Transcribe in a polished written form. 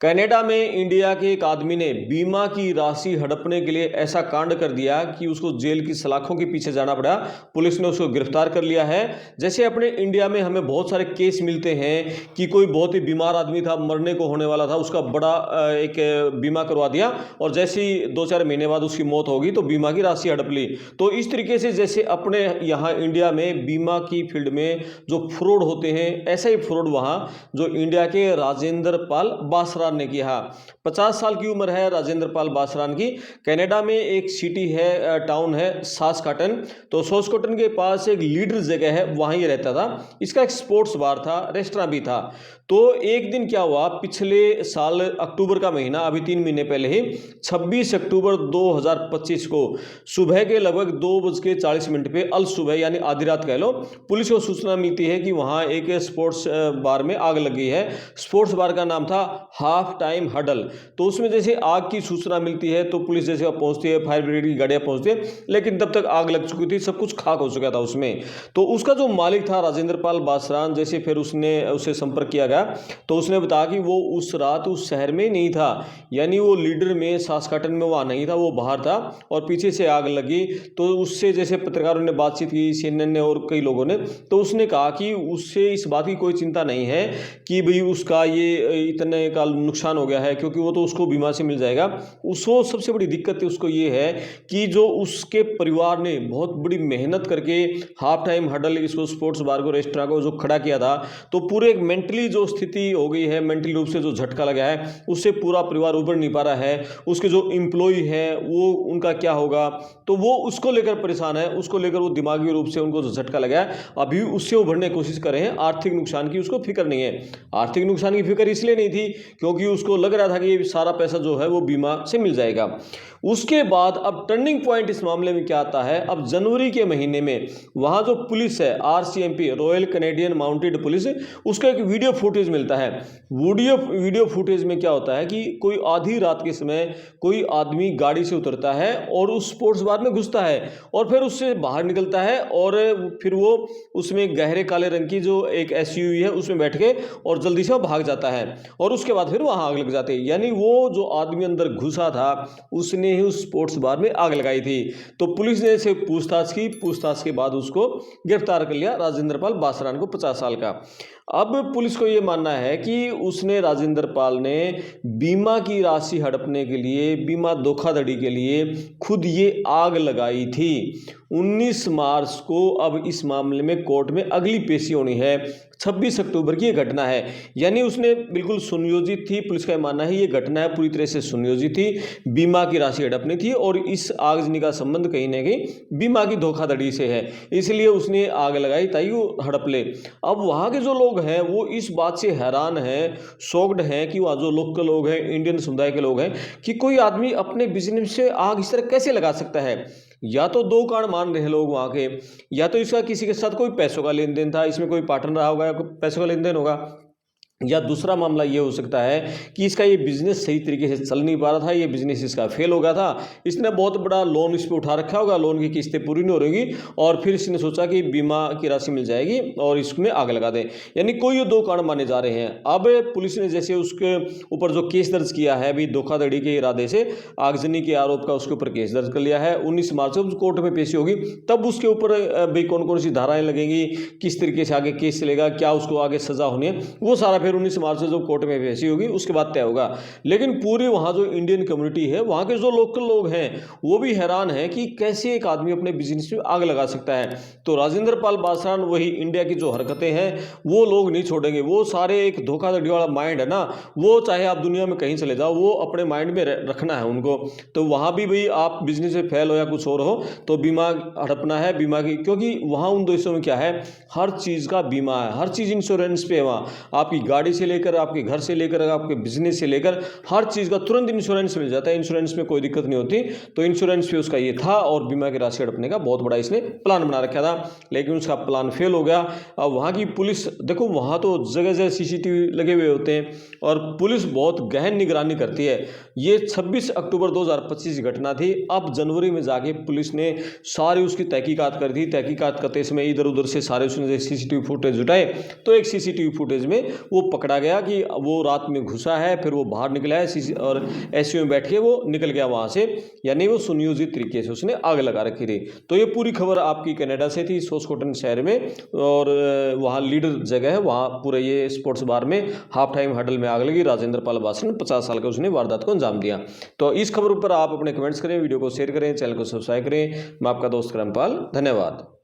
Canada में India के एक आदमी ने बीमा की राशि हड़पने के लिए ऐसा कांड कर दिया कि उसको जेल की सलाखों के पीछे जाना पड़ा। पुलिस ने उसको गिरफ्तार कर लिया है। जैसे अपने इंडिया में हमें बहुत सारे केस मिलते हैं कि कोई बहुत ही बीमार आदमी था, मरने को होने वाला था, उसका बड़ा एक बीमा करवा दिया और जैसे ही 2-4 महीने बाद उसकी मौत होगी तो बीमा की राशि हड़प ली। तो इस तरीके से जैसे अपने यहाँ इंडिया में बीमा की फील्ड में जो फ्रॉड होते हैं, ऐसा ही फ्रॉड वहाँ जो इंडिया के राजेंद्र पाल बासरा ने किया। 50 साल की उम्र है राजेंद्र पाल बासरान की। कनाडा में एक सिटी है, टाउन है सास्काटन। तो सास्काटन के पास एक लीडर जगह है, वहीं ये रहता था। इसका एक स्पोर्ट्स बार था, रेस्टोरेंट भी था। तो एक दिन क्या हुआ, पिछले साल अक्टूबर का महीना, अभी 3 महीने पहले ही 26 अक्टूबर 2025 को सुबह के लगभग 2:40 पे अल सुबह यानी आधी रात कह लो, पुलिस को सूचना मिलती है कि वहां एक स्पोर्ट्स बार में आग लगी है। स्पोर्ट्स बार का नाम था हाफ टाइम हडल। तो उसमें जैसे आग की सूचना मिलती है तो पुलिस जैसे पहुंचती है, फायर ब्रिगेड की गाड़ियां पहुंचती है, लेकिन तब तक आग लग चुकी थी, सब कुछ खाक हो चुका था उसमें। तो उसका जो मालिक था राजेंद्र पाल बासरान, जैसे फिर उसे संपर्क किया गया तो उसने बताया कि वो उस रात उस शहर में नहीं था, यानी वो लीडर में सास्काटन में वहाँ नहीं था, वो बाहर था और पीछे से आग लगी। तो उससे जैसे पत्रकारों ने बातचीत की, CNN ने और कई लोगों ने, तो उसने कहा कि उससे इस बात की कोई चिंता नहीं है कि भाई उसका ये इतने का नुकसान हो गया है, क्योंकि वो तो उसको बीमा से मिल जाएगा। उसको सबसे बड़ी दिक्कत उसको ये है कि जो उसके परिवार ने बहुत बड़ी मेहनत करके हाफ टाइम हडल, इसको स्पोर्ट्स बार को, रेस्टोरेंट को जो खड़ा किया था, तो पूरे एक मेंटली जो स्थिति हो गई है, मेंटली रूप से जो झटका लगा है, उससे पूरा परिवार उबर नहीं पा रहा है। उसके जो एम्प्लॉय है वो उनका क्या होगा, तो वो उसको लेकर परेशान है, उसको लेकर वो दिमागी रूप से उनको जो झटका लगा है, अभी उससे उभरने की कोशिश कर रहे हैं। आर्थिक नुकसान की उसको फिक्र नहीं है। आर्थिक नुकसान की फिक्र इसलिए नहीं थी क्योंकि उसको लग रहा था कि ये सारा पैसा जो है वो बीमा से मिल जाएगा। उसके बाद अब टर्निंग पॉइंट इस मामले में क्या आता है, अब जनवरी के महीने में वहां जो पुलिस है, RCMP, royal Canadian mounted police, उसका एक वीडियो फुटेज मिलता है। वीडियो फुटेज में क्या होता है कि कोई आधी रात के समय कोई आदमी गाड़ी से उतरता है और उस स्पोर्ट्स बार में घुसता है और फिर उससे बाहर निकलता है और फिर वो उसमें गहरे काले रंग की जो एक SUV है उसमें बैठ के और जल्दी से भाग जाता है और उसके बाद फिर वहां आग लग जाती है। यानी वो जो आदमी अंदर घुसा था उसने ही उस स्पोर्ट्स बार में आग लगाई थी। तो पुलिस ने इसे पूछताछ की, पूछताछ के बाद उसको गिरफ्तार कर लिया, राजेंद्र पाल बासरान को, 50 साल का। अब पुलिस को यह मानना है कि उसने, राजेंद्र पाल ने बीमा की राशि हड़पने के लिए, बीमा धोखाधड़ी के लिए खुद ये आग लगाई थी। 19 मार्च को अब इस मामले में कोर्ट में अगली पेशी होनी है। 26 अक्टूबर की ये घटना है, यानी उसने बिल्कुल सुनियोजित थी। पुलिस का मानना है ये घटना है पूरी तरह से सुनियोजित थी, बीमा की राशि हड़पनी थी और इस आगजनी का संबंध कहीं ना कहीं बीमा की धोखाधड़ी से है, इसलिए उसने आग लगाई ताकि वो हड़प ले। अब वहाँ के जो लोग हैं वो इस बात से हैरान हैं, शॉक्ड हैं कि वहाँ जो लोकल लोग हैं, इंडियन समुदाय के लोग हैं, कि कोई आदमी अपने बिजनेस से आग इस तरह कैसे लगा सकता है। या तो दो कारण मान रहे हैं लोग वहाँ के, या तो इसका किसी के साथ कोई पैसों का लेन देन था, इसमें कोई पार्टनर रहा होगा या कोई पैसों का लेन देन होगा, या दूसरा मामला ये हो सकता है कि इसका ये बिजनेस सही तरीके से चल नहीं पा रहा था, ये बिजनेस इसका फेल हो गया था, इसने बहुत बड़ा लोन इस पर उठा रखा होगा, लोन की किस्तें पूरी नहीं हो रही और फिर इसने सोचा कि बीमा की राशि मिल जाएगी और इसमें आग लगा दें। यानी कोई ये दो कारण माने जा रहे हैं। अब पुलिस ने जैसे उसके ऊपर जो केस दर्ज किया है अभी धोखाधड़ी के इरादे से, आगजनी के आरोप का उसके ऊपर केस दर्ज कर लिया है। 19 मार्च को कोर्ट में पेशी होगी, तब उसके ऊपर भाई कौन कौन सी धाराएं लगेंगी, किस तरीके से आगे केस चलेगा, क्या उसको आगे सजा होनी है, वो सारा फिर 19 मार्च से जो कोर्ट में पेशी होगी उसके बाद तय होगा। लेकिन पूरी वहां जो इंडियन कम्युनिटी है, वहां के जो लोकल लोग हैं, वो भी हैरान है कि कैसे एक आदमी अपने बिजनेस में आग लगा सकता है। तो राजेंद्र पाल बासरान, वही इंडिया की जो हरकतें हैं वो लोग नहीं छोड़ेंगे। वो सारे एक धोखाधड़ी वाला माइंड है ना, वो चाहे आप दुनिया में कहीं चले जाओ, वो अपने माइंड में रखना है उनको। तो वहां भी भाई आप बिजनेस में फेल हो या कुछ और हो तो बीमा हड़पना है, बीमा की, क्योंकि वहां उन देशों में क्या है, हर चीज का बीमा है, हर चीज इंश्योरेंस पे है। वहां आपकी गाड़ी से लेकर, आपके घर से लेकर, आपके बिजनेस से लेकर हर चीज का तुरंत इंश्योरेंस मिल जाता है। इंश्योरेंस में कोई दिक्कत नहीं होती। तो इंश्योरेंस पे उसका ये था और बीमा की राशि हड़पने का बहुत बड़ा इसने प्लान बना रखा था, लेकिन उसका प्लान फेल हो गया। अब वहां की पुलिस देखो, वहां तो जगह जगह CCTV लगे हुए होते हैं और पुलिस बहुत गहन निगरानी करती है। ये 26 अक्टूबर 2025 की घटना थी। अब जनवरी में जाके पुलिस ने सारी उसकी तहकीकात कर दी। तहकीकात करते समय इधर उधर से सारे उसने CCTV फुटेज जुटाए, तो एक CCTV फुटेज में वो पकड़ा गया कि वो रात में घुसा है, फिर वो बाहर निकला है और एसयूवी में बैठ के वो निकल गया वहाँ से, यानी वो सुनियोजित तरीके से उसने आग लगा रखी थी। तो ये पूरी खबर आपकी कनाडा से थी, सोस्कोटन शहर में, और वहाँ लीडर जगह है, वहाँ पूरे ये स्पोर्ट्स बार में हाफ टाइम हडल में आग लगी। राजेंद्र पाल बासन 50 साल का उसने वारदात को अंजाम दिया। तो इस खबर पर आप अपने कमेंट्स करें, वीडियो को शेयर करें, चैनल को सब्सक्राइब करें। मैं आपका दोस्त करमपाल, धन्यवाद।